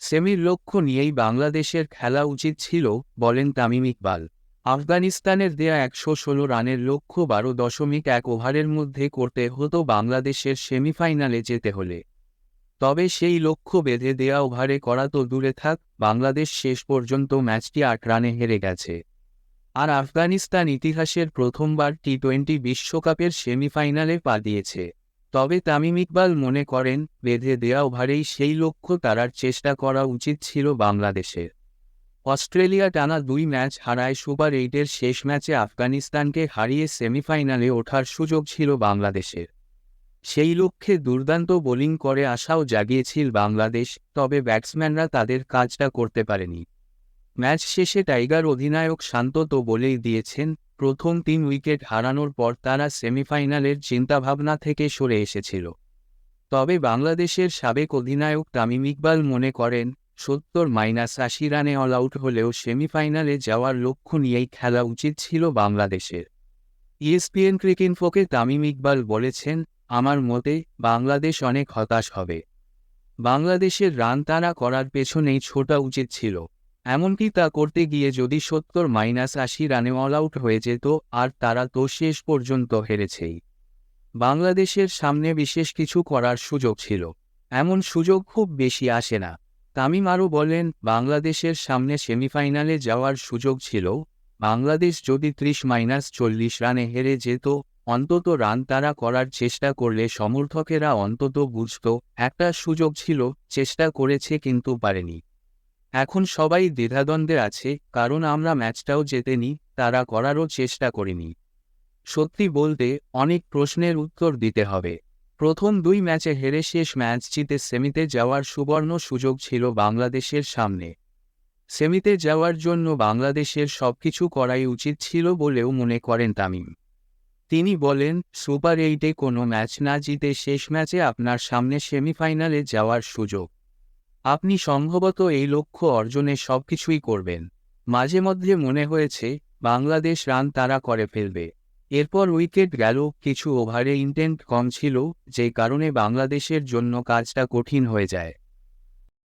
সেমির লক্ষ্য নিয়েই বাংলাদেশের খেলা উচিত ছিল, বলেন তামিম ইকবাল। আফগানিস্তানের দেয়া ১১৬ রানের লক্ষ্য ১২.১ ওভারের মধ্যে করতে হতো বাংলাদেশের সেমিফাইনালে যেতে হলে। তবে সেই লক্ষ্য বেঁধে দেয়া ওভারে করা তো দূরে থাক, বাংলাদেশ শেষ পর্যন্ত ম্যাচটি ৮ রানে হেরে গেছে। আর আফগানিস্তান ইতিহাসের প্রথমবার টি-২০ বিশ্বকাপের সেমিফাইনালে পা দিয়েছে। তবে তামিম ইকবাল মনে করেন, বেঁধে দেয়া ওভারেই সেই লক্ষ্য তাড়ার চেষ্টা করা উচিত ছিল বাংলাদেশের। অস্ট্রেলিয়া টানা ২ ম্যাচ হারায় সুপার ৮-এর শেষ ম্যাচে আফগানিস্তানকে হারিয়ে সেমিফাইনালে ওঠার সুযোগ ছিল বাংলাদেশের। সেই লক্ষ্যে দুর্দান্ত বোলিং করে আশাও জাগিয়েছিল বাংলাদেশ, তবে ব্যাটসম্যানরা তাদের কাজটা করতে পারেনি। ম্যাচ শেষে টাইগার অধিনায়ক শান্ত তো বলেই দিয়েছেন, প্রথম ৩ উইকেট হারানোর পর তারা সেমিফাইনালের চিন্তাভাবনা থেকে সরে এসেছিল। তবে বাংলাদেশের সাবেক অধিনায়ক তামিম ইকবাল মনে করেন, ৭০-৮০ রানে অল আউট হলেও সেমিফাইনালে যাওয়ার লক্ষ্য নিয়েই খেলা উচিত ছিল বাংলাদেশের। ইএসপিএন ক্রিকইনফোকে তামিম ইকবাল বলেছেন, আমার মতে বাংলাদেশ অনেক হতাশ হবে। বাংলাদেশের রান তাড়া করার পেছনেই ছোটা উচিত ছিল। এমনকি তা করতে গিয়ে যদি ৭০-৮০ রানে অল আউট হয়ে যেত, আর তারা তো শেষ পর্যন্ত হেরেছেই। বাংলাদেশের সামনে বিশেষ কিছু করার সুযোগ ছিল। এমন সুযোগ খুব বেশি আসে না। তামিম আরও বলেন, বাংলাদেশের সামনে সেমিফাইনালে যাওয়ার সুযোগ ছিল। বাংলাদেশ যদি ৩০-৪০ রানে হেরে যেত, অন্তত রান তাড়া করার চেষ্টা করলে সমর্থকেরা অন্তত বুঝত একটা সুযোগ ছিল, চেষ্টা করেছে কিন্তু পারেনি। এখন সবাই দ্বিধাদ্বন্দ্বে আছে, কারণ আমরা ম্যাচটাও জেতেনি, তারা করারও চেষ্টা করিনি। সত্যি বলতে অনেক প্রশ্নের উত্তর দিতে হবে। প্রথম ২ ম্যাচে হেরে শেষ ম্যাচ জিতে সেমিতে যাওয়ার সুবর্ণ সুযোগ ছিল বাংলাদেশের সামনে। সেমিতে যাওয়ার জন্য বাংলাদেশের সবকিছু করাই উচিত ছিল বলেও মনে করেন তামিম। তিনি বলেন, সুপার ৮-এ কোনো ম্যাচ না জিতে শেষ ম্যাচে আপনার সামনে সেমিফাইনালে যাওয়ার সুযোগ। আপনি সম্ভবত এই লক্ষ্য অর্জনে সবকিছুই করবেন। মাঝে মধ্যে মনে হয়েছে বাংলাদেশ রান তাড়া করে ফেলবে। এরপর উইকেট গেল, কিছু ওভারে ইন্টেন্ট কম ছিল, যে কারণে বাংলাদেশের জন্য কাজটা কঠিন হয়ে যায়।